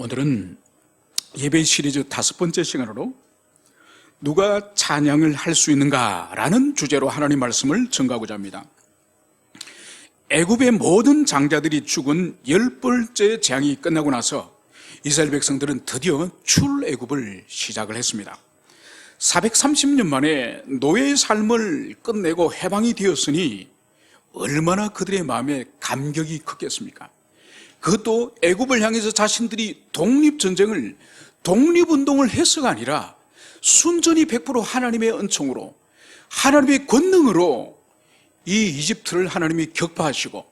오늘은 예배 시리즈 5번째 시간으로 누가 찬양을 할 수 있는가 라는 주제로 하나님 말씀을 전가하고자 합니다. 애굽의 모든 장자들이 죽은 10번째 재앙이 끝나고 나서 이스라엘 백성들은 드디어 출애굽을 시작을 했습니다. 430년 만에 노예의 삶을 끝내고 해방이 되었으니 얼마나 그들의 마음에 감격이 컸겠습니까? 그것도 애굽을 향해서 자신들이 독립전쟁을 독립운동을 해서가 아니라 순전히 100% 하나님의 은총으로 하나님의 권능으로 이 이집트를 하나님이 격파하시고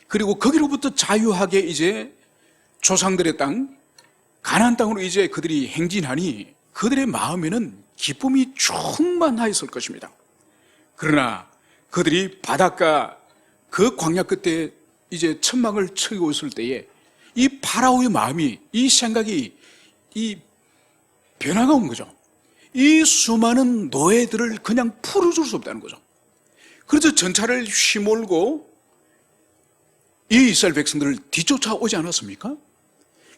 그리고 거기로부터 자유하게 이제 조상들의 땅 가나안 땅으로 이제 그들이 행진하니 그들의 마음에는 기쁨이 충만하였을 것입니다. 그러나 그들이 바닷가 그 광야 끝에 이제 천막을 쳐고 있을 때에 이 파라오의 마음이, 이 생각이 이 변화가 온 거죠. 이 수많은 노예들을 그냥 풀어줄 수 없다는 거죠. 그래서 전차를 휘몰고 이 이스라엘 백성들을 뒤쫓아오지 않았습니까?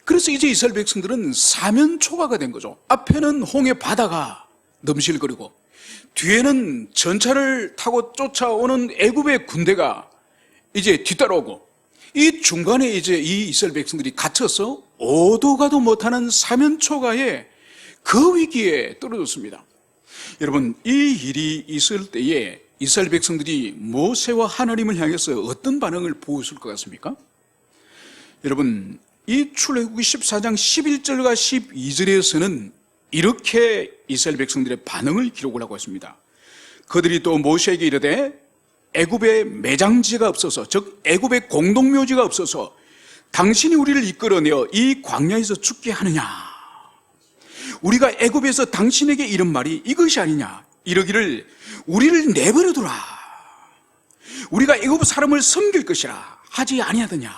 그래서 이제 이스라엘 백성들은 사면초가가 된 거죠. 앞에는 홍해 바다가 넘실거리고 뒤에는 전차를 타고 쫓아오는 애굽의 군대가 이제 뒤따라오고 이 중간에 이제 이 이스라엘 백성들이 갇혀서 오도 가도 못하는 사면초가에 그 위기에 떨어졌습니다. 여러분, 이 일이 있을 때에 이스라엘 백성들이 모세와 하나님을 향해서 어떤 반응을 보였을 것 같습니까? 여러분, 이 출애굽기 14장 11절과 12절에서는 이렇게 이스라엘 백성들의 반응을 기록을 하고 있습니다. 그들이 또 모세에게 이르되 애굽에 매장지가 없어서, 즉 애굽에 공동묘지가 없어서 당신이 우리를 이끌어내어 이 광야에서 죽게 하느냐? 우리가 애굽에서 당신에게 이른 말이 이것이 아니냐? 이러기를 우리를 내버려두라. 우리가 애굽 사람을 섬길 것이라 하지 아니하더냐?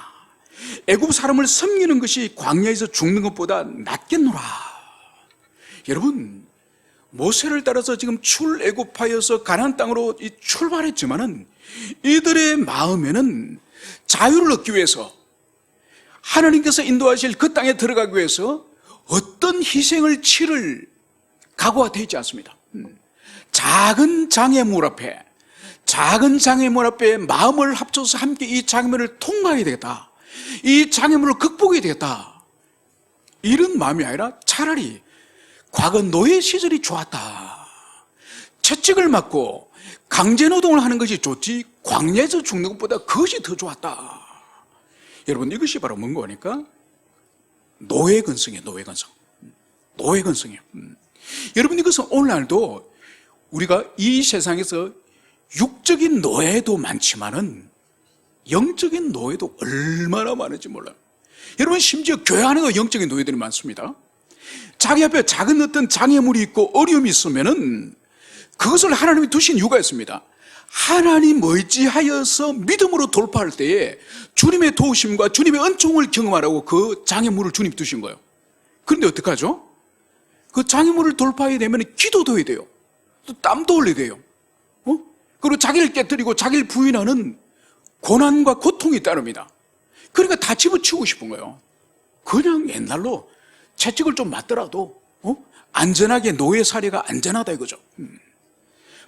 애굽 사람을 섬기는 것이 광야에서 죽는 것보다 낫겠노라. 여러분, 모세를 따라서 지금 출애굽하여서 가나안 땅으로 출발했지만은 이들의 마음에는 자유를 얻기 위해서 하나님께서 인도하실 그 땅에 들어가기 위해서 어떤 희생을 치를 각오가 되어 있지 않습니다. 작은 장애물 앞에 마음을 합쳐서 함께 이 장애물을 통과해야 되겠다. 이 장애물을 극복해야 되겠다. 이런 마음이 아니라 차라리 과거 노예 시절이 좋았다. 채찍을 맞고 강제노동을 하는 것이 좋지 광야에서 죽는 것보다 그것이 더 좋았다. 여러분, 이것이 바로 뭔가 하니까 노예 근성이에요. 노예 근성이에요. 여러분, 이것은 오늘날도 우리가 이 세상에서 육적인 노예도 많지만은 영적인 노예도 얼마나 많은지 몰라요. 여러분, 심지어 교회 안에도 영적인 노예들이 많습니다. 자기 앞에 작은 어떤 장애물이 있고 어려움이 있으면은 그것을 하나님이 두신 이유가 있습니다. 하나님 의지하여서 믿음으로 돌파할 때에 주님의 도우심과 주님의 은총을 경험하라고 그 장애물을 주님 두신 거예요. 그런데 어떡하죠? 그 장애물을 돌파해야 되면 기도도 해야 돼요. 또 땀도 흘려야 돼요. 그리고 자기를 깨뜨리고 자기를 부인하는 고난과 고통이 따릅니다. 그러니까 다 집어치우고 싶은 거예요. 그냥 옛날로 채찍을 좀 맞더라도 안전하게 노예 사례가 안전하다 이거죠.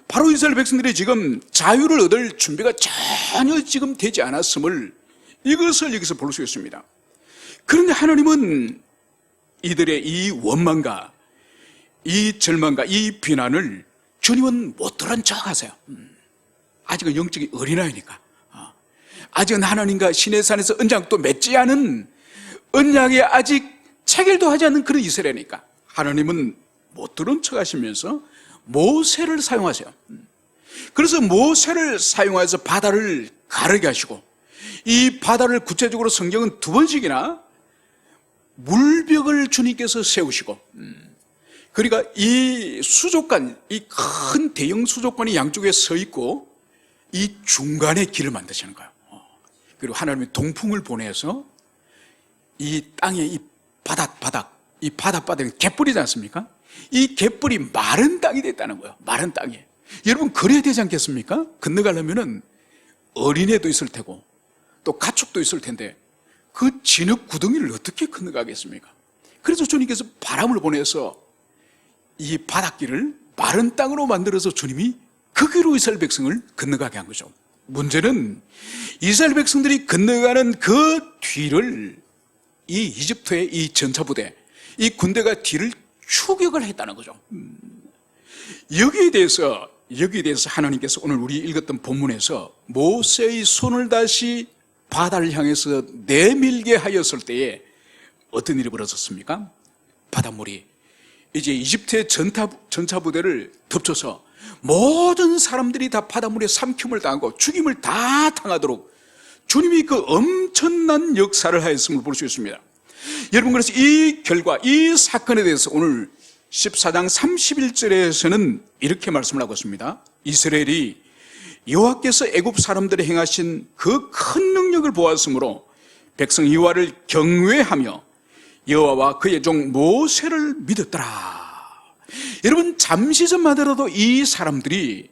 바로 이스라엘 백성들이 지금 자유를 얻을 준비가 전혀 지금 되지 않았음을 이것을 여기서 볼 수 있습니다. 그런데 하나님은 이들의 이 원망과 이 절망과 이 비난을 주님은 못 들은 척 하세요. 아직은 영적인 어린아이니까, 아직은 하나님과 신의 산에서 언약도 맺지 않은, 언약에 아직 체결도 하지 않는 그런 이스라엘이니까 하나님은 못 들은 척 하시면서 모세를 사용하세요. 그래서 모세를 사용해서 바다를 가르게 하시고, 이 바다를 구체적으로 성경은 2번씩이나 물벽을 주님께서 세우시고, 그러니까 이 수족관, 이 큰 대형 수족관이 양쪽에 서 있고 이 중간에 길을 만드시는 거예요. 그리고 하나님이 동풍을 보내서 이 땅에 이 바닷바닥에 갯벌이지 않습니까? 이 갯벌이 마른 땅이 됐다는 거예요. 마른 땅이. 여러분, 그래야 되지 않겠습니까? 건너가려면은 어린애도 있을 테고 또 가축도 있을 텐데 그 진흙 구덩이를 어떻게 건너가겠습니까? 그래서 주님께서 바람을 보내서 이 바닷길을 마른 땅으로 만들어서 주님이 그 길로 이스라엘 백성을 건너가게 한 거죠. 문제는 이스라엘 백성들이 건너가는 그 뒤를 이 이집트의 이 전차부대, 이 군대가 뒤를 추격을 했다는 거죠. 여기에 대해서 하나님께서 오늘 우리 읽었던 본문에서 모세의 손을 다시 바다를 향해서 내밀게 하였을 때에 어떤 일이 벌어졌습니까? 바닷물이 이제 이집트의 전차부대를 덮쳐서 모든 사람들이 다 바닷물에 삼킴을 당하고 죽임을 다 당하도록 주님이 그 엄청난 역사를 하였음을 볼 수 있습니다. 여러분, 그래서 이 결과, 이 사건에 대해서 오늘 14장 31절에서는 이렇게 말씀을 하고 있습니다. 이스라엘이 여호와께서 애굽 사람들이 행하신 그 큰 능력을 보았으므로 백성 여호와를 경외하며 여호와와 그의 종 모세를 믿었더라. 여러분, 잠시 전만 하더라도 이 사람들이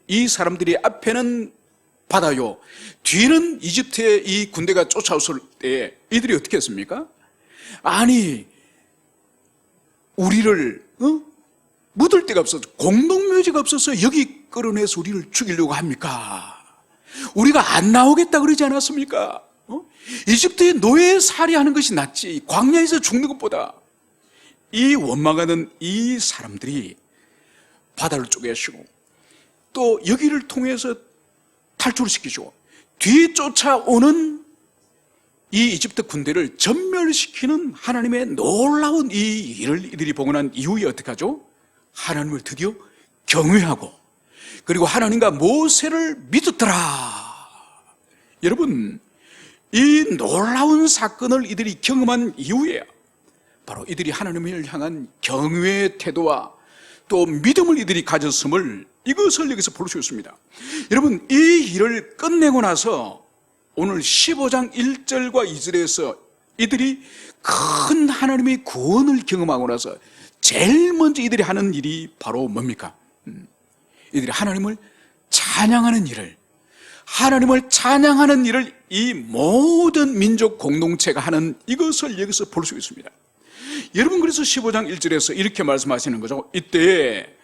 앞에는 바다요, 뒤는 이집트의 이 군대가 쫓아왔을 때 이들이 어떻게 했습니까? 아니, 우리를 묻을 데가 없어서, 공동묘지가 없어서 여기 끌어내서 우리를 죽이려고 합니까? 우리가 안 나오겠다 그러지 않았습니까? 이집트의 노예살이 하는 것이 낫지 광야에서 죽는 것보다. 이 원망하는 이 사람들이 바다를 쪼개시고 또 여기를 통해서 탈출을 시키시고 뒤에 쫓아오는 이 이집트 군대를 전멸시키는 하나님의 놀라운 이 일을 이들이 보고 난 이후에 어떻게 하죠? 하나님을 드디어 경외하고 그리고 하나님과 모세를 믿었더라. 여러분, 이 놀라운 사건을 이들이 경험한 이후에 바로 이들이 하나님을 향한 경외의 태도와 또 믿음을 이들이 가졌음을, 이것을 여기서 볼 수 있습니다. 여러분, 이 일을 끝내고 나서 오늘 15장 1절과 2절에서 이들이 큰 하나님의 구원을 경험하고 나서 제일 먼저 이들이 하는 일이 바로 뭡니까? 이들이 하나님을 찬양하는 일을, 이 모든 민족 공동체가 하는 이것을 여기서 볼 수 있습니다. 여러분, 그래서 15장 1절에서 이렇게 말씀하시는 거죠. 이때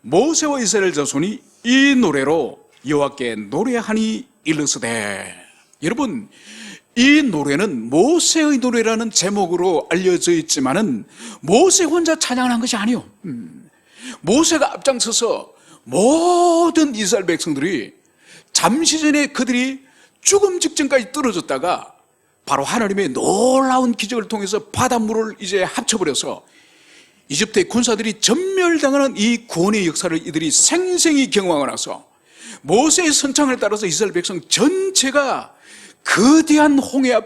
모세와 이스라엘 자손이 이 노래로 여호와께 노래하니 일러스되. 여러분, 이 노래는 모세의 노래라는 제목으로 알려져 있지만은 모세 혼자 찬양을 한 것이 아니에요. 모세가 앞장서서 모든 이스라엘 백성들이 잠시 전에 그들이 죽음 직전까지 떨어졌다가 바로 하나님의 놀라운 기적을 통해서 바닷물을 이제 합쳐버려서 이집트의 군사들이 전멸당하는 이 구원의 역사를 이들이 생생히 경험하고 나서 모세의 선창을 따라서 이스라엘 백성 전체가 거대한 홍해 앞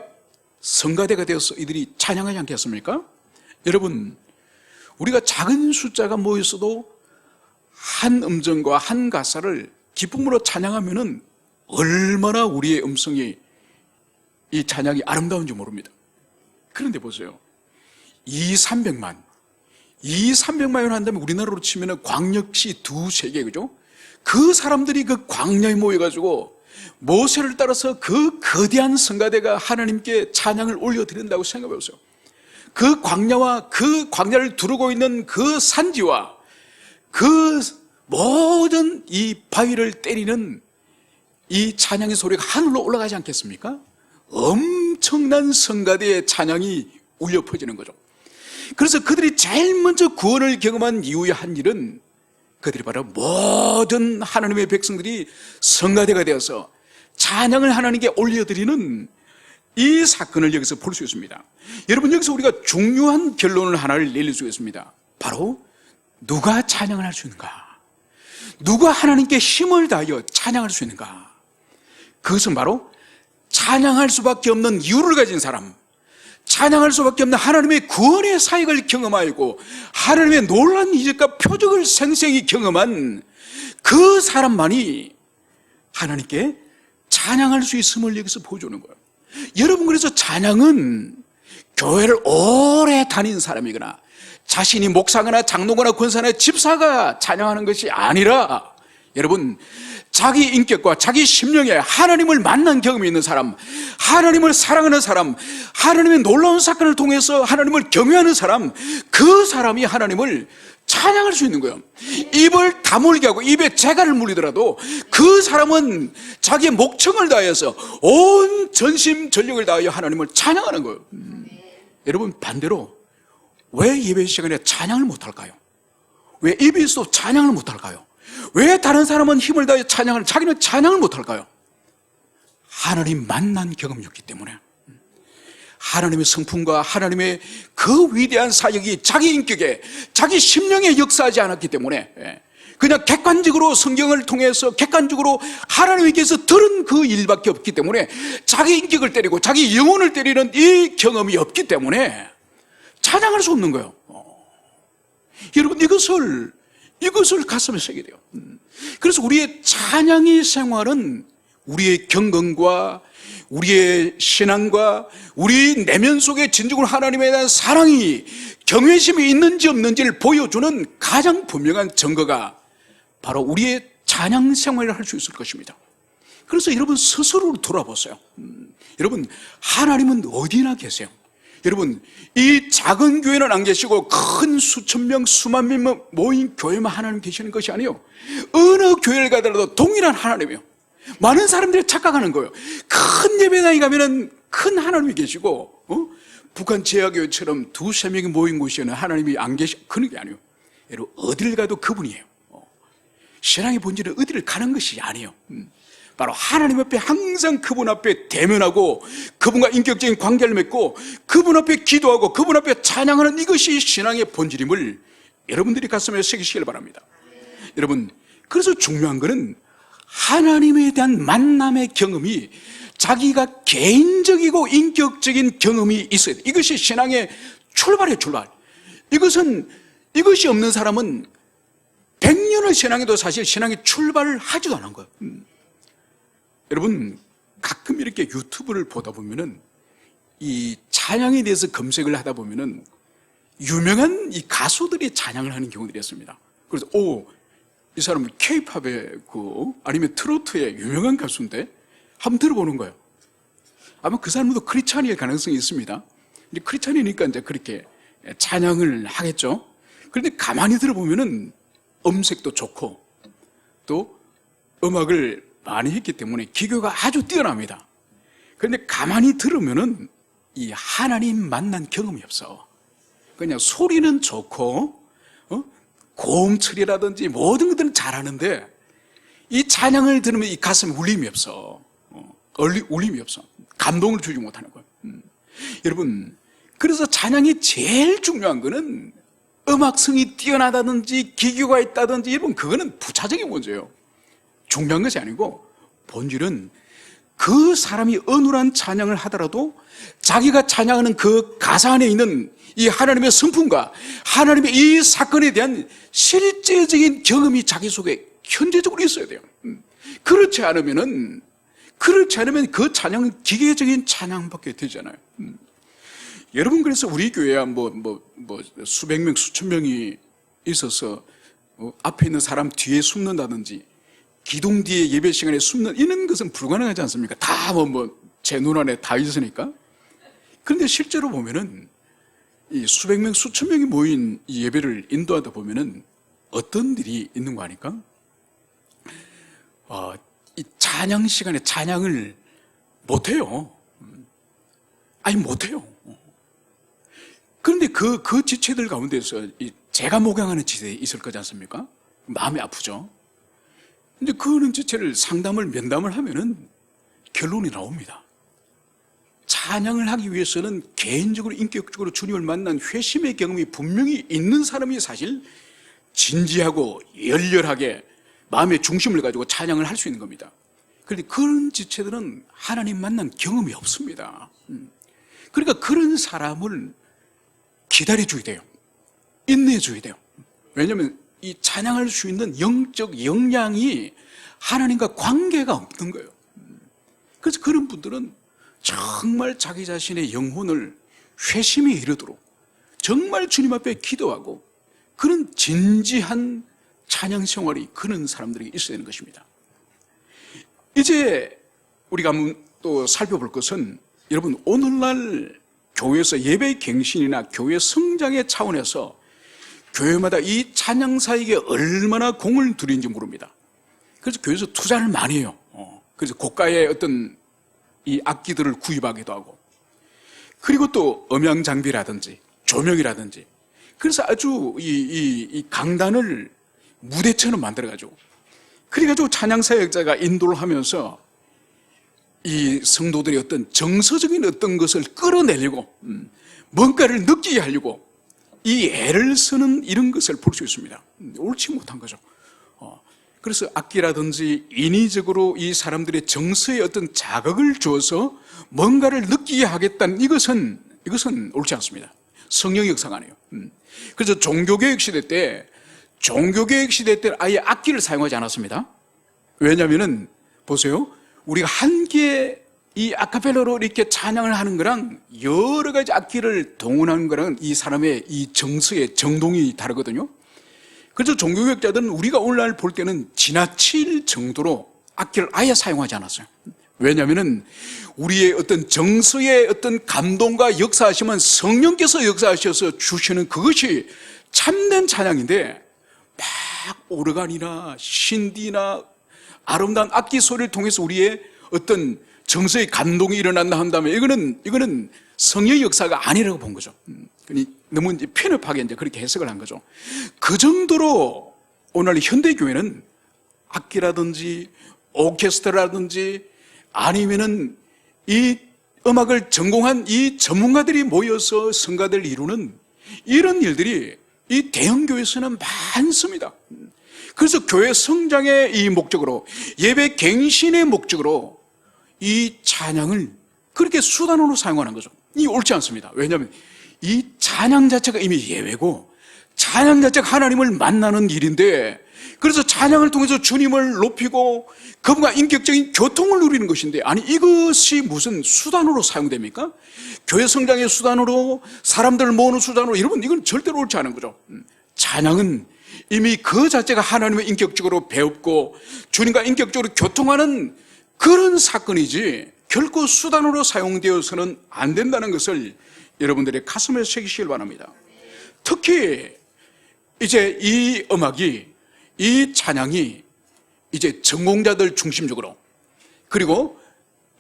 성가대가 되어서 이들이 찬양하지 않겠습니까? 여러분, 우리가 작은 숫자가 모였어도 한 음정과 한 가사를 기쁨으로 찬양하면은 얼마나 우리의 음성이, 이 찬양이 아름다운지 모릅니다. 그런데 보세요. 200~300만 을 한다면 우리나라로 치면은 광역시 2~3개, 그죠? 그 사람들이 그 광야에 모여가지고 모세를 따라서 그 거대한 성가대가 하나님께 찬양을 올려드린다고 생각해 보세요. 그 광야와 그 광야를 두르고 있는 그 산지와 그 모든 이 바위를 때리는 이 찬양의 소리가 하늘로 올라가지 않겠습니까? 엄청난 성가대의 찬양이 울려 퍼지는 거죠. 그래서 그들이 제일 먼저 구원을 경험한 이후에 한 일은 그들이 바로 모든 하나님의 백성들이 성가대가 되어서 찬양을 하나님께 올려드리는 이 사건을 여기서 볼 수 있습니다. 여러분, 여기서 우리가 중요한 결론을 하나를 내릴 수 있습니다. 바로 누가 찬양을 할 수 있는가? 누가 하나님께 힘을 다하여 찬양할 수 있는가? 그것은 바로 찬양할 수밖에 없는 이유를 가진 사람, 찬양할 수밖에 없는 하나님의 구원의 사역을 경험하고 하나님의 놀라운 이적과 표적을 생생히 경험한 그 사람만이 하나님께 찬양할 수 있음을 여기서 보여주는 거예요. 여러분, 그래서 찬양은 교회를 오래 다닌 사람이거나 자신이 목사거나 장로거나 권사나 집사가 찬양하는 것이 아니라 여러분, 자기 인격과 자기 심령에 하나님을 만난 경험이 있는 사람, 하나님을 사랑하는 사람, 하나님의 놀라운 사건을 통해서 하나님을 경외하는 사람, 그 사람이 하나님을 찬양할 수 있는 거예요. 입을 다물게 하고 입에 재갈을 물리더라도 그 사람은 자기의 목청을 다해서 온 전심 전력을 다하여 하나님을 찬양하는 거예요. 여러분, 반대로 왜 예배 시간에 찬양을 못할까요? 왜 입이 있어도 찬양을 못할까요? 왜 다른 사람은 힘을 다해 찬양을, 자기는 찬양을 못할까요? 하나님 만난 경험이 없기 때문에, 하나님의 성품과 하나님의 그 위대한 사역이 자기 인격에, 자기 심령에 역사하지 않았기 때문에, 그냥 객관적으로 성경을 통해서 객관적으로 하나님께서 들은 그 일밖에 없기 때문에 자기 인격을 때리고 자기 영혼을 때리는 이 경험이 없기 때문에 찬양할 수 없는 거예요. 여러분, 이것을 가슴에 새겨야 돼요. 그래서 우리의 찬양의 생활은 우리의 경건과 우리의 신앙과 우리 내면 속에 진정으로 하나님에 대한 사랑이, 경외심이 있는지 없는지를 보여주는 가장 분명한 증거가 바로 우리의 찬양 생활을 할 수 있을 것입니다. 그래서 여러분 스스로를 돌아보세요. 여러분, 하나님은 어디나 계세요? 여러분, 이 작은 교회는 안 계시고 큰 수천 명, 수만 명 모인 교회만 하나님 계시는 것이 아니에요. 어느 교회를 가더라도 동일한 하나님이에요. 많은 사람들이 착각하는 거예요. 큰 예배당에 가면은 큰 하나님이 계시고, 북한 제야교회처럼 두세 명이 모인 곳에는 하나님이 안 계시, 그런 게 아니에요. 여러분, 어딜 가도 그분이에요. 신앙의 본질은 어디를 가는 것이 아니에요. 바로 하나님 앞에 항상 그분 앞에 대면하고 그분과 인격적인 관계를 맺고 그분 앞에 기도하고 그분 앞에 찬양하는, 이것이 신앙의 본질임을 여러분들이 가슴에 새기시길 바랍니다. 여러분, 그래서 중요한 것은 하나님에 대한 만남의 경험이 자기가 개인적이고 인격적인 경험이 있어야 돼요. 이것이 신앙의 출발이에요, 출발. 이것이 없는 사람은 100년을 신앙해도 사실 신앙의 출발을 하지도 않은 거예요. 여러분, 가끔 이렇게 유튜브를 보다 보면은 이 찬양에 대해서 검색을 하다 보면은 유명한 이 가수들이 찬양을 하는 경우들이 있습니다. 그래서 이 사람은 K-팝의 아니면 트로트의 유명한 가수인데 한번 들어보는 거예요. 아마 그 사람도 크리스찬일 가능성이 있습니다. 근데 크리스찬이니까 이제 그렇게 찬양을 하겠죠. 그런데 가만히 들어보면은 음색도 좋고 또 음악을 많이 했기 때문에 기교가 아주 뛰어납니다. 그런데 가만히 들으면은 이 하나님 만난 경험이 없어. 그냥 소리는 좋고, 고음 처리라든지 모든 것들은 잘하는데 이 찬양을 들으면 이 가슴에 울림이 없어. 울림이 없어. 감동을 주지 못하는 거예요. 여러분, 그래서 찬양이 제일 중요한 거는 음악성이 뛰어나다든지 기교가 있다든지, 여러분, 그거는 부차적인 문제예요. 중요한 것이 아니고 본질은 그 사람이 어눌한 찬양을 하더라도 자기가 찬양하는 그 가사 안에 있는 이 하나님의 성품과 하나님의 이 사건에 대한 실제적인 경험이 자기 속에 현재적으로 있어야 돼요. 그렇지 않으면 그 찬양은 기계적인 찬양밖에 되잖아요. 여러분, 그래서 우리 교회야 수백 명, 수천 명이 있어서 앞에 있는 사람 뒤에 숨는다든지 기둥 뒤에 예배 시간에 숨는, 이런 것은 불가능하지 않습니까? 다 제 눈 안에 다 있으니까. 그런데 실제로 보면은 이 수백 명, 수천 명이 모인 이 예배를 인도하다 보면은 어떤 일이 있는 거 아닙니까? 이 찬양 시간에 찬양을 못해요. 못해요. 그런데 그 지체들 가운데서 제가 목양하는 지체에 있을 거지 않습니까? 마음이 아프죠. 근데 그런 지체를 상담을, 면담을 하면은 결론이 나옵니다. 찬양을 하기 위해서는 개인적으로, 인격적으로 주님을 만난 회심의 경험이 분명히 있는 사람이 사실 진지하고 열렬하게 마음의 중심을 가지고 찬양을 할 수 있는 겁니다. 그런데 그런 지체들은 하나님 만난 경험이 없습니다. 그러니까 그런 사람을 기다려줘야 돼요. 인내해줘야 돼요. 왜냐하면 이 찬양할 수 있는 영적 역량이 하나님과 관계가 없는 거예요. 그래서 그런 분들은 정말 자기 자신의 영혼을 회심에 이르도록 정말 주님 앞에 기도하고 그런 진지한 찬양 생활이 그런 사람들에게 있어야 되는 것입니다. 이제 우리가 한번 또 살펴볼 것은, 여러분, 오늘날 교회에서 예배 갱신이나 교회 성장의 차원에서 교회마다 이 찬양사에게 얼마나 공을 들이는지 모릅니다. 그래서 교회에서 투자를 많이 해요. 그래서 고가의 어떤 이 악기들을 구입하기도 하고, 그리고 또 음향 장비라든지 조명이라든지, 그래서 아주 이 강단을 무대처럼 만들어가지고, 그래가지고 찬양사역자가 인도를 하면서 이 성도들의 어떤 정서적인 어떤 것을 끌어내려고, 뭔가를 느끼게 하려고 이 애를 쓰는 이런 것을 볼 수 있습니다. 옳지 못한 거죠. 그래서 악기라든지 인위적으로 이 사람들의 정서에 어떤 자극을 줘서 뭔가를 느끼게 하겠다는 이것은 옳지 않습니다. 성령의 역사가 아니에요. 그래서 종교개혁 시대 때 아예 악기를 사용하지 않았습니다. 왜냐하면은 보세요, 우리가 한 개의 이 아카펠라로 이렇게 찬양을 하는 거랑 여러 가지 악기를 동원하는 거랑 이 사람의 이 정서의 정동이 다르거든요. 그래서 종교개혁자들은 우리가 오늘날 볼 때는 지나칠 정도로 악기를 아예 사용하지 않았어요. 왜냐하면은 우리의 어떤 정서의 어떤 감동과 역사하시면 성령께서 역사하셔서 주시는 그것이 참된 찬양인데, 막 오르간이나 신디나 아름다운 악기 소리를 통해서 우리의 어떤 정서의 감동이 일어난다 한다면 이거는 성령의 역사가 아니라고 본 거죠. 너무 이제 편협하게 이제 그렇게 해석을 한 거죠. 그 정도로 오늘 현대 교회는 악기라든지 오케스트라라든지 아니면은 이 음악을 전공한 이 전문가들이 모여서 성가대를 이루는 이런 일들이 이 대형 교회에서는 많습니다. 그래서 교회 성장의 이 목적으로, 예배 갱신의 목적으로 이 찬양을 그렇게 수단으로 사용하는 거죠. 이게 옳지 않습니다. 왜냐하면 이 찬양 자체가 이미 예외고, 찬양 자체가 하나님을 만나는 일인데, 그래서 찬양을 통해서 주님을 높이고 그분과 인격적인 교통을 누리는 것인데, 아니 이것이 무슨 수단으로 사용됩니까? 교회 성장의 수단으로, 사람들을 모으는 수단으로, 여러분 이건 절대로 옳지 않은 거죠. 찬양은 이미 그 자체가 하나님을 인격적으로 배웠고 주님과 인격적으로 교통하는 그런 사건이지 결코 수단으로 사용되어서는 안 된다는 것을 여러분들의 가슴에 새기시길 바랍니다. 특히 이제 이 음악이, 이 찬양이 이제 전공자들 중심적으로, 그리고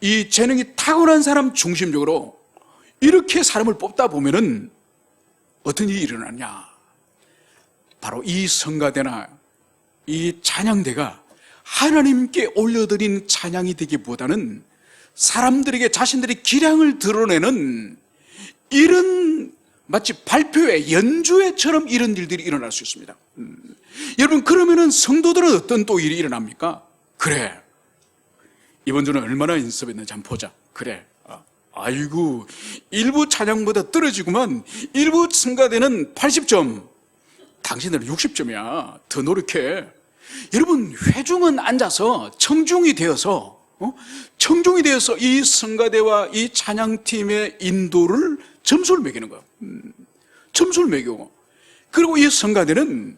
이 재능이 타고난 사람 중심적으로 이렇게 사람을 뽑다 보면은 어떤 일이 일어나냐, 바로 이 성가대나 이 찬양대가 하나님께 올려드린 찬양이 되기보다는 사람들에게 자신들의 기량을 드러내는 이런 마치 발표회, 연주회처럼 이런 일들이 일어날 수 있습니다. 여러분, 그러면은 성도들은 어떤 또 일이 일어납니까? 그래, 이번 주는 얼마나 인습했는지 한번 보자. 그래, 아이고 일부 찬양보다 떨어지구만, 일부 성가대는 80점, 당신들은 60점이야. 더 노력해. 여러분, 회중은 앉아서 청중이 되어서 이 성가대와 이 찬양팀의 인도를 점수를 매기는 거예요. 점수를 매기고, 그리고 이 성가대는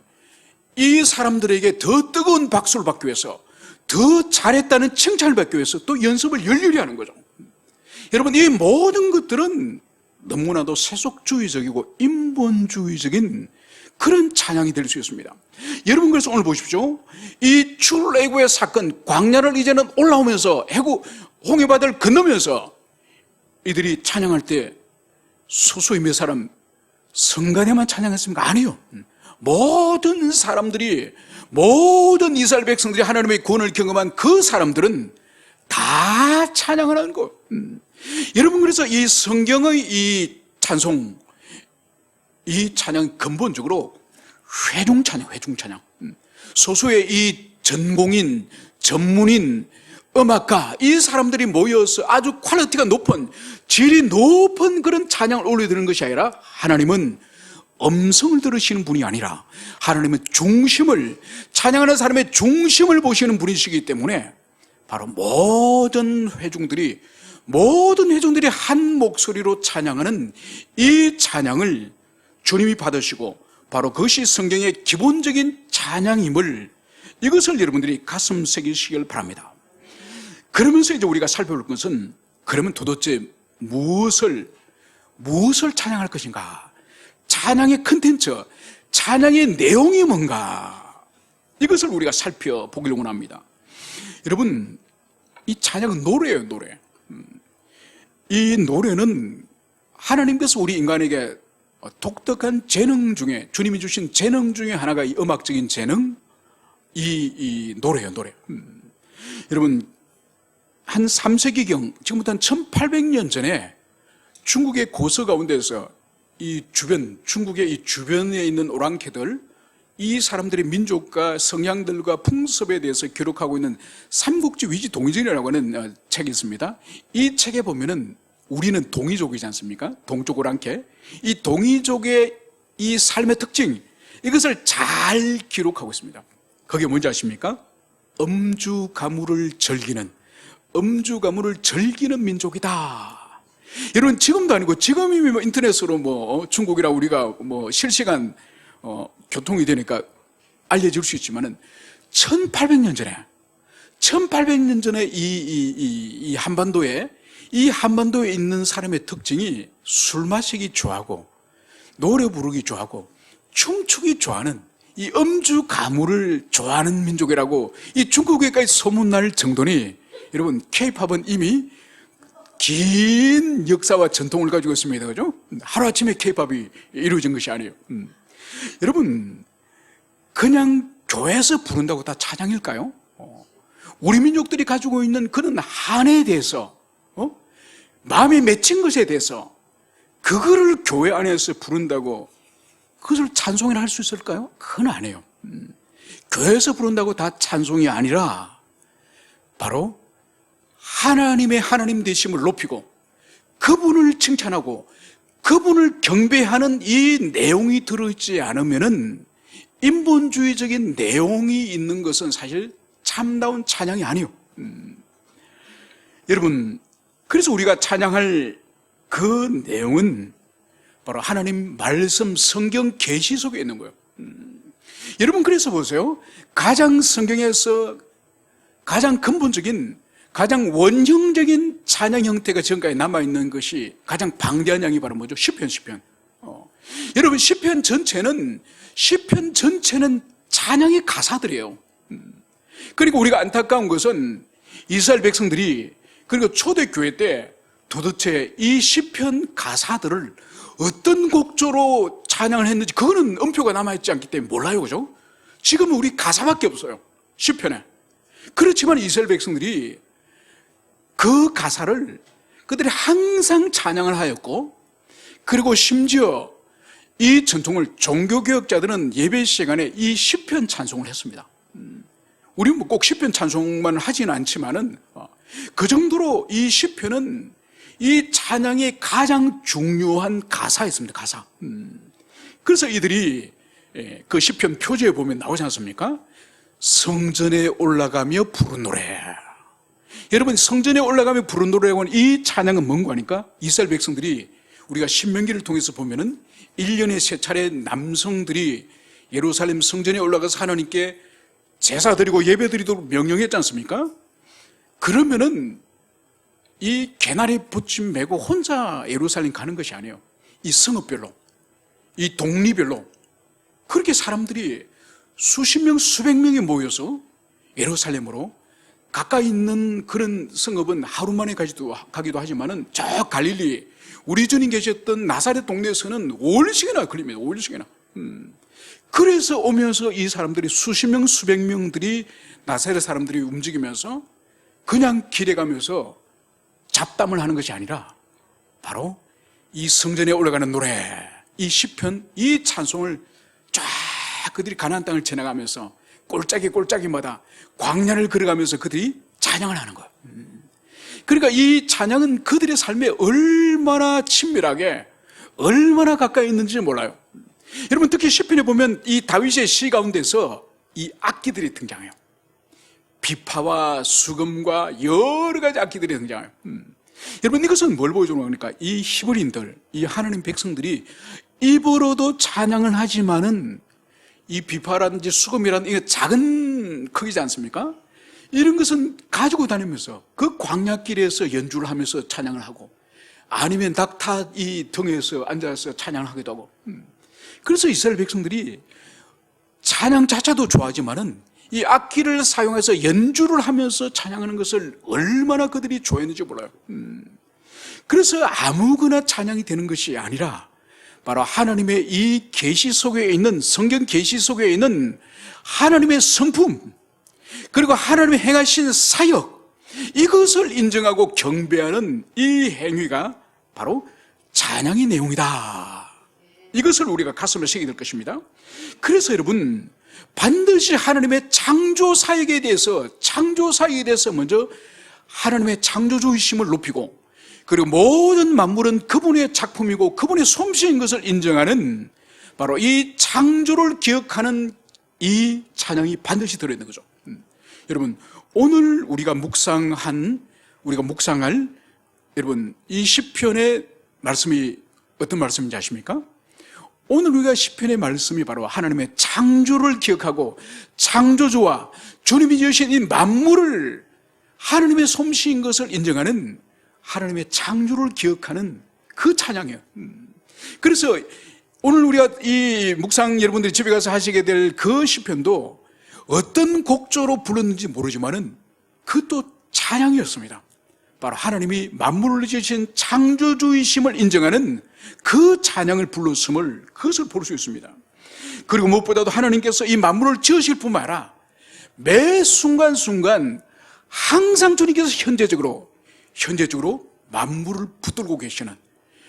이 사람들에게 더 뜨거운 박수를 받기 위해서, 더 잘했다는 칭찬을 받기 위해서 또 연습을 열렬히 하는 거죠. 여러분, 이 모든 것들은 너무나도 세속주의적이고 인본주의적인 그런 찬양이 될 수 있습니다. 여러분, 그래서 오늘 보십시오. 이 출애굽의 사건, 광야를 이제는 올라오면서 홍해바다를 건너면서 이들이 찬양할 때 소수의 몇 사람 성가대만 찬양했습니까? 아니요. 모든 사람들이, 모든 이스라엘 백성들이 하나님의 구원을 경험한 그 사람들은 다 찬양을 하는 거예요. 여러분, 그래서 이 성경의 이 찬송, 이 찬양 근본적으로 회중찬양. 소수의 이 전공인, 전문인, 음악가, 이 사람들이 모여서 아주 퀄리티가 높은, 질이 높은 그런 찬양을 올려드리는 것이 아니라, 하나님은 음성을 들으시는 분이 아니라 하나님은 중심을, 찬양하는 사람의 중심을 보시는 분이시기 때문에 바로 모든 회중들이 한 목소리로 찬양하는 이 찬양을 주님이 받으시고, 바로 그것이 성경의 기본적인 찬양임을, 이것을 여러분들이 가슴 새기시길 바랍니다. 그러면서 이제 우리가 살펴볼 것은, 그러면 도대체 무엇을 찬양할 것인가? 찬양의 컨텐츠, 찬양의 내용이 뭔가? 이것을 우리가 살펴보기를 원합니다. 여러분, 이 찬양은 노래예요, 노래. 이 노래는 하나님께서 우리 인간에게 독특한 재능 중에, 주님이 주신 재능 중에 하나가 이 음악적인 재능, 이 노래예요, 노래. 여러분, 한 3세기경, 지금부터 한 1800년 전에 중국의 고서 가운데서 이 주변, 중국의 이 주변에 있는 오랑캐들, 이 사람들의 민족과 성향들과 풍습에 대해서 기록하고 있는 삼국지 위지 동의전이라고 하는 책이 있습니다. 이 책에 보면은 우리는 동이족이지 않습니까? 동족 오랑캐. 이 동이족의 이 삶의 특징, 이것을 잘 기록하고 있습니다. 그게 뭔지 아십니까? 음주가무를 즐기는 민족이다. 여러분, 지금도 아니고, 지금이면 인터넷으로 중국이라 우리가 실시간 교통이 되니까 알려질 수 있지만은 1800년 전에 이 한반도에 있는 사람의 특징이 술 마시기 좋아하고, 노래 부르기 좋아하고, 춤추기 좋아하는, 이 음주 가무를 좋아하는 민족이라고 이 중국에까지 소문날 정도니, 여러분, K-팝은 이미 긴 역사와 전통을 가지고 있습니다. 그죠? 하루아침에 K-팝이 이루어진 것이 아니에요. 여러분, 그냥 교회에서 부른다고 다 찬양일까요? 우리 민족들이 가지고 있는 그런 한에 대해서, 마음에 맺힌 것에 대해서, 그거를 교회 안에서 부른다고 그것을 찬송이라 할 수 있을까요? 그건 아니에요. 교회에서 부른다고 다 찬송이 아니라 바로 하나님의 하나님 되심을 높이고, 그분을 칭찬하고 그분을 경배하는 이 내용이 들어있지 않으면은, 인본주의적인 내용이 있는 것은 사실 참다운 찬양이 아니에요. 여러분, 그래서 우리가 찬양할 그 내용은 바로 하나님 말씀, 성경 계시 속에 있는 거예요. 여러분, 그래서 보세요. 가장 성경에서 가장 근본적인, 가장 원형적인 찬양 형태가 지금까지 남아있는 것이, 가장 방대한 양이 바로 뭐죠? 시편. 여러분, 시편 전체는 찬양의 가사들이에요. 그리고 우리가 안타까운 것은 이스라엘 백성들이, 그리고 초대교회 때 도대체 이 시편 가사들을 어떤 곡조로 찬양을 했는지, 그거는 음표가 남아있지 않기 때문에 몰라요. 그죠? 지금은 우리 가사밖에 없어요, 시편에. 그렇지만 이스라엘 백성들이 그 가사를 그들이 항상 찬양을 하였고, 그리고 심지어 이 전통을 종교개혁자들은 예배 시간에 이 시편 찬송을 했습니다. 우리는 꼭 시편 찬송만 하지는 않지만은 그 정도로 이 시편은 이 찬양의 가장 중요한 가사였습니다. 가사. 그래서 이들이 그 시편 표제에 보면 나오지 않습니까? 성전에 올라가며 부른 노래. 여러분, 성전에 올라가며 부른 노래라고 하는 이 찬양은 뭔가 하니까, 이스라엘 백성들이, 우리가 신명기를 통해서 보면은 1년에 3차례 남성들이 예루살렘 성전에 올라가서 하나님께 제사 드리고 예배 드리도록 명령했지 않습니까? 그러면은 이 개나리 붙임 메고 혼자 예루살렘 가는 것이 아니에요. 이 성읍별로, 이 동리별로 그렇게 사람들이 수십 명, 수백 명이 모여서 예루살렘으로, 가까이 있는 그런 성읍은 하루 만에 가기도 하지만은 저 갈릴리, 우리 주님 계셨던 나사렛 동네에서는 5일씩이나 걸립니다. 5일씩이나. 그래서 오면서 이 사람들이 수십 명, 수백 명들이, 나사렛 사람들이 움직이면서 그냥 길에 가면서 잡담을 하는 것이 아니라 바로 이 성전에 올라가는 노래, 이 시편, 이 찬송을 쫙 그들이 가나안 땅을 지나가면서 꼴짜기마다 광야를 걸어가면서 그들이 찬양을 하는 거예요. 그러니까 이 찬양은 그들의 삶에 얼마나 친밀하게, 얼마나 가까이 있는지 몰라요. 여러분, 특히 시편에 보면 이 다윗의 시 가운데서 이 악기들이 등장해요. 비파와 수금과 여러 가지 악기들이 등장해요. 여러분, 이것은 뭘 보여주는 겁니까? 이 히브리인들, 이 하나님 백성들이 입으로도 찬양을 하지만은 이 비파라든지 수금이라든지 이게 작은 크기지 않습니까? 이런 것은 가지고 다니면서 그 광야길에서 연주를 하면서 찬양을 하고, 아니면 낙타 이 등에서 앉아서 찬양을 하기도 하고. 그래서 이스라엘 백성들이 찬양 자체도 좋아하지만은 이 악기를 사용해서 연주를 하면서 찬양하는 것을 얼마나 그들이 좋아했는지 몰라요. 그래서 아무거나 찬양이 되는 것이 아니라 바로 하나님의 이 계시 속에 있는, 성경 계시 속에 있는 하나님의 성품, 그리고 하나님의 행하신 사역, 이것을 인정하고 경배하는 이 행위가 바로 찬양의 내용이다. 이것을 우리가 가슴에 새기게 될 것입니다. 그래서 여러분, 반드시 하나님의 창조 사역에 대해서 먼저 하나님의 창조주이심을 높이고, 그리고 모든 만물은 그분의 작품이고 그분의 솜씨인 것을 인정하는 바로 이 창조를 기억하는 이 찬양이 반드시 들어있는 거죠. 여러분, 오늘 우리가 묵상할 여러분 이 시편의 말씀이 어떤 말씀인지 아십니까? 오늘 우리가 시편의 말씀이 바로 하나님의 창조를 기억하고 창조주와 주님이 지으신 이 만물을 하나님의 솜씨인 것을 인정하는 하나님의 창조를 기억하는 그 찬양이에요. 그래서 오늘 우리가 이 묵상 여러분들이 집에 가서 하시게 될 그 시편도 어떤 곡조로 불렀는지 모르지만은 그것도 찬양이었습니다. 바로 하나님이 만물을 지으신 창조주이심을 인정하는 그 찬양을 불렀음을, 그것을 볼 수 있습니다. 그리고 무엇보다도 하나님께서 이 만물을 지으실 뿐만 아니라 매 순간순간 항상 주님께서 현재적으로 만물을 붙들고 계시는,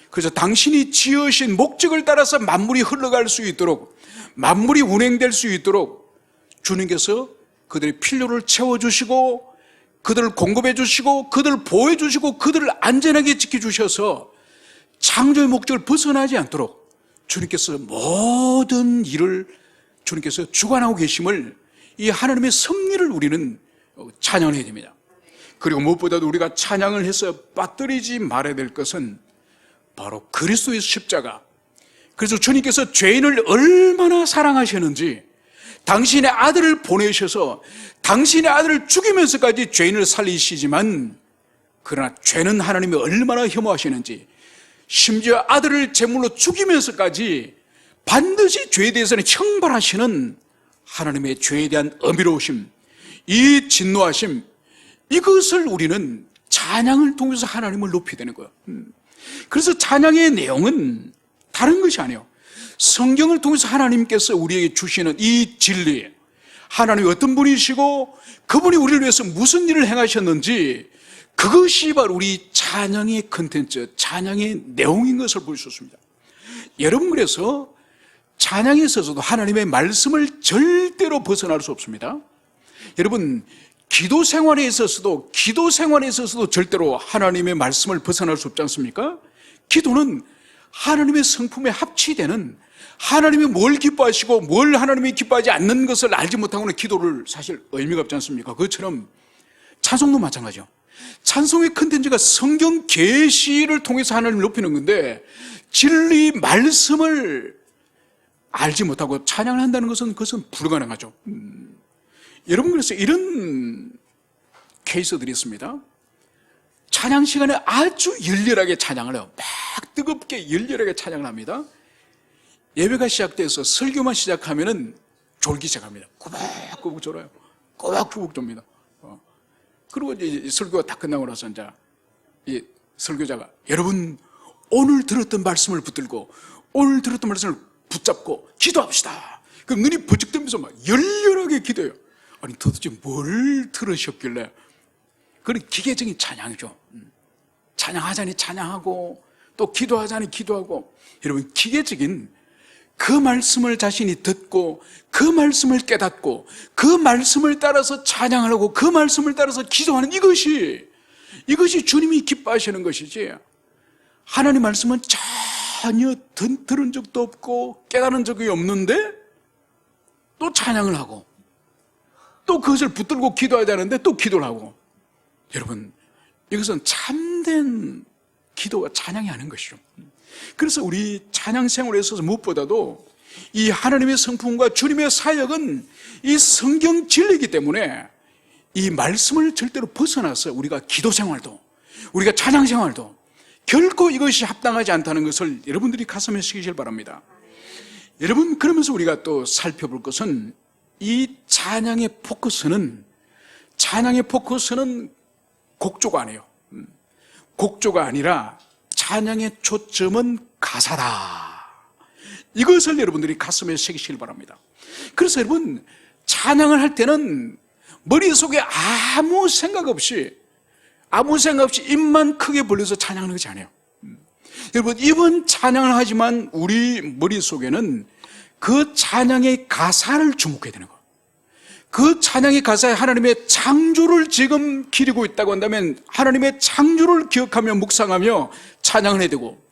그래서 당신이 지으신 목적을 따라서 만물이 흘러갈 수 있도록, 만물이 운행될 수 있도록 주님께서 그들의 필요를 채워주시고, 그들을 공급해 주시고, 그들을 보호해 주시고, 그들을 안전하게 지켜주셔서 창조의 목적을 벗어나지 않도록 주님께서 모든 일을 주님께서 주관하고 계심을, 이 하나님의 섭리를 우리는 찬양해야 됩니다. 그리고 무엇보다도 우리가 찬양을 해서 빠뜨리지 말아야 될 것은 바로 그리스도의 십자가. 그래서 주님께서 죄인을 얼마나 사랑하셨는지, 당신의 아들을 보내셔서 당신의 아들을 죽이면서까지 죄인을 살리시지만, 그러나 죄는 하나님이 얼마나 혐오하시는지, 심지어 아들을 제물로 죽이면서까지 반드시 죄에 대해서는 형벌하시는 하나님의 죄에 대한 어미로우심, 이 진노하심, 이것을 우리는 찬양을 통해서 하나님을 높이게 되는 거예요. 그래서 찬양의 내용은 다른 것이 아니에요. 성경을 통해서 하나님께서 우리에게 주시는 이 진리, 하나님이 어떤 분이시고 그분이 우리를 위해서 무슨 일을 행하셨는지, 그것이 바로 우리 찬양의 컨텐츠, 찬양의 내용인 것을 볼 수 있습니다. 여러분, 그래서 찬양에 있어서도 하나님의 말씀을 절대로 벗어날 수 없습니다. 여러분, 기도 생활에 있어서도 절대로 하나님의 말씀을 벗어날 수 없지 않습니까? 기도는 하나님의 성품에 합치되는, 하나님이 뭘 기뻐하시고 뭘 하나님이 기뻐하지 않는 것을 알지 못하고는 기도를 사실 의미가 없지 않습니까? 그것처럼 찬송도 마찬가지죠. 찬송의 컨텐츠가 성경 계시를 통해서 하나님을 높이는 건데, 진리 말씀을 알지 못하고 찬양을 한다는 것은 그것은 불가능하죠. 여러분, 그래서 이런 케이스들이 있습니다. 찬양 시간에 아주 열렬하게 찬양을 해요. 막 뜨겁게 열렬하게 찬양을 합니다. 예배가 시작돼서 설교만 시작하면은 졸기 시작합니다. 꼬박꼬박 졸아요. 꼬박꼬박 졸입니다. 그리고 이제 설교가 다 끝나고 나서 이제 이 설교자가, 여러분 오늘 들었던 말씀을 붙들고 오늘 들었던 말씀을 붙잡고 기도합시다. 그럼 눈이 번쩍 뜨면서 막 열렬하게 기도해요. 아니, 도대체 뭘 들으셨길래? 그런 기계적인 찬양이죠. 찬양하자니 찬양하고, 또 기도하자니 기도하고. 여러분, 기계적인 그 말씀을 자신이 듣고, 그 말씀을 깨닫고, 그 말씀을 따라서 찬양을 하고, 그 말씀을 따라서 기도하는 이것이 주님이 기뻐하시는 것이지, 하나님 말씀은 전혀 들은 적도 없고 깨달은 적이 없는데 또 찬양을 하고, 또 그것을 붙들고 기도해야 되는데 또 기도를 하고. 여러분, 이것은 참된 기도와 찬양이 아닌 것이죠. 그래서 우리 찬양 생활에 있어서 무엇보다도 이 하나님의 성품과 주님의 사역은 이 성경 진리이기 때문에 이 말씀을 절대로 벗어나서 우리가 기도 생활도, 우리가 찬양 생활도 결코 이것이 합당하지 않다는 것을 여러분들이 가슴에 새기실 바랍니다. 여러분, 그러면서 우리가 또 살펴볼 것은 이 찬양의 포커스는 곡조가 아니에요. 곡조가 아니라 찬양의 초점은 가사다. 이것을 여러분들이 가슴에 새기시길 바랍니다. 그래서 여러분, 찬양을 할 때는 머릿속에 아무 생각 없이 입만 크게 벌려서 찬양하는 것이 아니에요. 여러분, 입은 찬양을 하지만 우리 머릿속에는 그 찬양의 가사를 주목해야 되는 거예요. 그 찬양의 가사에 하나님의 창조를 지금 기리고 있다고 한다면 하나님의 창조를 기억하며 묵상하며 찬양을 해야 되고,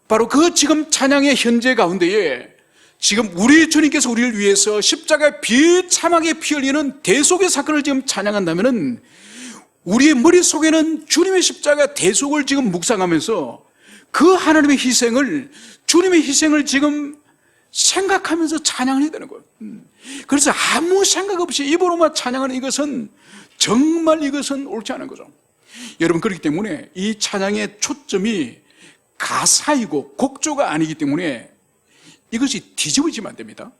바로 그 지금 찬양의 현재 가운데에 지금 우리 주님께서 우리를 위해서 십자가에 비참하게 피 흘리는 대속의 사건을 지금 찬양한다면 우리의 머릿속에는 주님의 십자가 대속을 지금 묵상하면서 그 하나님의 희생을, 주님의 희생을 지금 생각하면서 찬양을 해야 되는 거예요. 그래서 아무 생각 없이 입으로만 찬양하는 이것은 정말 이것은 옳지 않은 거죠. 여러분, 그렇기 때문에 이 찬양의 초점이 가사이고 곡조가 아니기 때문에 이것이 뒤집어지면 안 됩니다.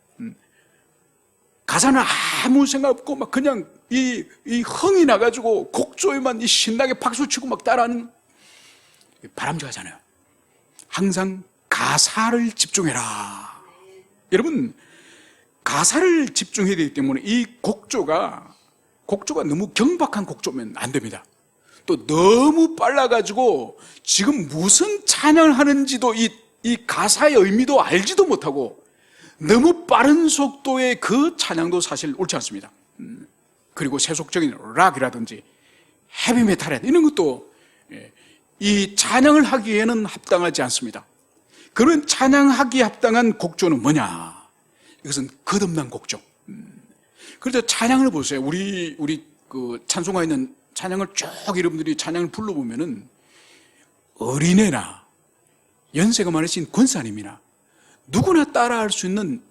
가사는 아무 생각 없고 막 그냥 이 흥이 나가지고 곡조에만 신나게 박수치고 막 따라하는, 바람직하잖아요. 항상 가사를 집중해라. 여러분, 가사를 집중해야 되기 때문에 이 곡조가 너무 경박한 곡조면 안 됩니다. 또 너무 빨라가지고 지금 무슨 찬양을 하는지도 이 가사의 의미도 알지도 못하고 너무 빠른 속도의 그 찬양도 사실 옳지 않습니다. 그리고 세속적인 락이라든지 헤비메탈 이런 것도 이 찬양을 하기에는 합당하지 않습니다. 그러면 찬양하기에 합당한 곡조는 뭐냐? 이것은 거듭난 곡조. 그래서 찬양을 보세요. 우리 그 찬송가 있는 찬양을 쭉 여러분들이 찬양을 불러보면은 어린애나 연세가 많으신 권사님이나 누구나 따라할 수 있는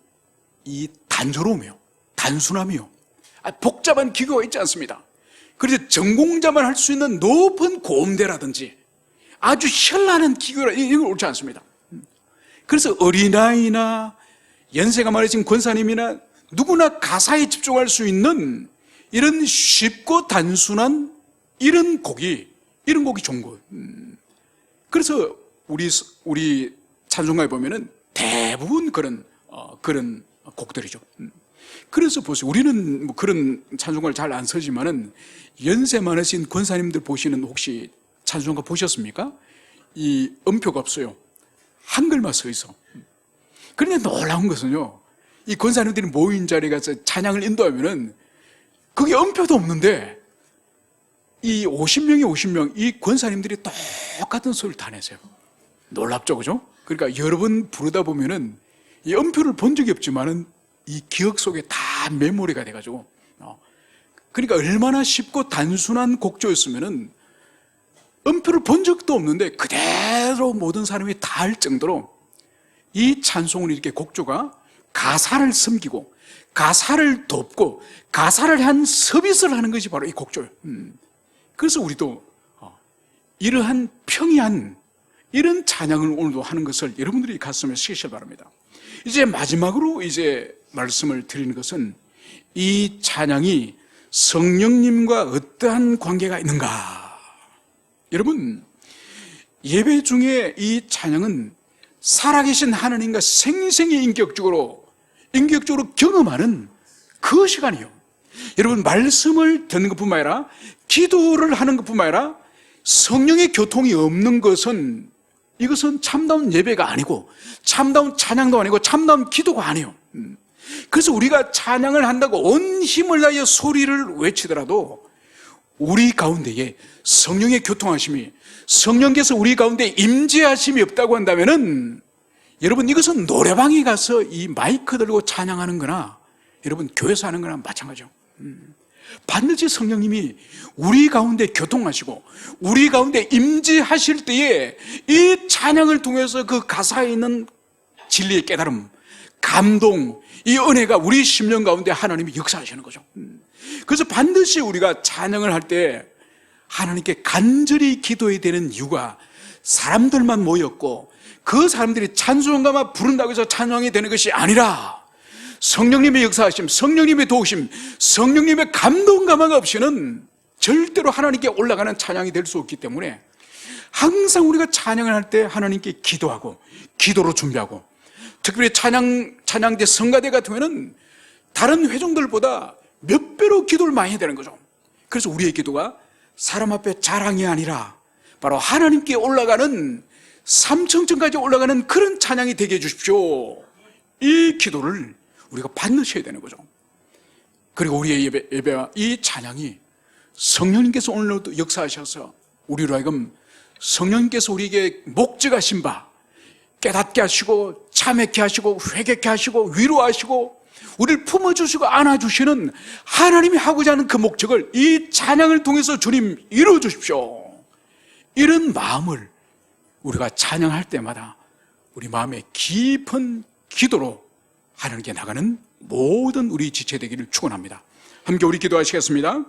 이 단조로움이요, 단순함이요, 복잡한 기교가 있지 않습니다. 그래서 전공자만 할 수 있는 높은 고음대라든지 아주 현란한 기교라, 이건 옳지 않습니다. 그래서 어린아이나 연세가 많으신 권사님이나 누구나 가사에 집중할 수 있는 이런 쉽고 단순한 이런 곡이 좋은 거예요. 그래서 우리 찬송가에 보면은 대부분 그런 곡들이죠. 그래서 보세요. 우리는 뭐 그런 찬송가를 잘 안 쓰지만은 연세 많으신 권사님들 보시는 혹시 찬송가 보셨습니까? 이 음표가 없어요. 한글만 서 있어. 그런데 놀라운 것은요, 이 권사님들이 모인 자리에 가서 찬양을 인도하면은 그게 음표도 없는데 이 50명 이 권사님들이 똑같은 소리를 다 내세요. 놀랍죠, 그죠? 그러니까 여러 번 부르다 보면은 이 음표를 본 적이 없지만은 이 기억 속에 다 메모리가 돼가지고, 그러니까 얼마나 쉽고 단순한 곡조였으면은 음표를 본 적도 없는데 그대로 모든 사람이 다 알 정도로 이 찬송은 이렇게 곡조가 가사를 섬기고 가사를 돕고 가사를 한 서비스를 하는 것이 바로 이 곡조예요. 그래서 우리도 이러한 평이한 이런 찬양을 오늘도 하는 것을 여러분들이 가슴에 새기시기 바랍니다. 이제 마지막으로 이제 말씀을 드리는 것은 이 찬양이 성령님과 어떠한 관계가 있는가. 여러분, 예배 중에 이 찬양은 살아계신 하나님과 생생히 인격적으로 경험하는 그 시간이에요. 여러분, 말씀을 듣는 것뿐만 아니라 기도를 하는 것뿐만 아니라 성령의 교통이 없는 것은 이것은 참다운 예배가 아니고 참다운 찬양도 아니고 참다운 기도가 아니에요. 그래서 우리가 찬양을 한다고 온 힘을 다해 소리를 외치더라도 우리 가운데에 성령의 교통하심이, 성령께서 우리 가운데 임재하심이 없다고 한다면은 여러분, 이것은 노래방에 가서 이 마이크 들고 찬양하는 거나 여러분 교회에서 하는 거나 마찬가지죠. 반드시 성령님이 우리 가운데 교통하시고 우리 가운데 임재하실 때에 이 찬양을 통해서 그 가사에 있는 진리의 깨달음, 감동, 이 은혜가 우리 심령 가운데 하나님이 역사하시는 거죠. 그래서 반드시 우리가 찬양을 할 때 하나님께 간절히 기도해야 되는 이유가 사람들만 모였고 그 사람들이 찬송가만 부른다고 해서 찬양이 되는 것이 아니라 성령님의 역사하심, 성령님의 도우심, 성령님의 감동 감화가 없이는 절대로 하나님께 올라가는 찬양이 될 수 없기 때문에 항상 우리가 찬양을 할 때 하나님께 기도하고 기도로 준비하고, 특별히 찬양대 성가대 같은 경우에는 다른 회종들보다 몇 배로 기도를 많이 해야 되는 거죠. 그래서 우리의 기도가 사람 앞에 자랑이 아니라 바로 하나님께 올라가는 삼층천까지 올라가는 그런 찬양이 되게 해주십시오. 이 기도를 우리가 반드시 해야 되는 거죠. 그리고 우리의 예배와 이 찬양이 성령님께서 오늘도 역사하셔서 우리로 하여금 성령님께서 우리에게 목적하신 바 깨닫게 하시고 참회케 하시고 회개케 하시고 위로하시고 우리를 품어주시고 안아주시는 하나님이 하고자 하는 그 목적을 이 찬양을 통해서 주님 이루어주십시오. 이런 마음을 우리가 찬양할 때마다 우리 마음의 깊은 기도로 하나님께 나가는 모든 우리 지체되기를 축원합니다. 함께 우리 기도하시겠습니다.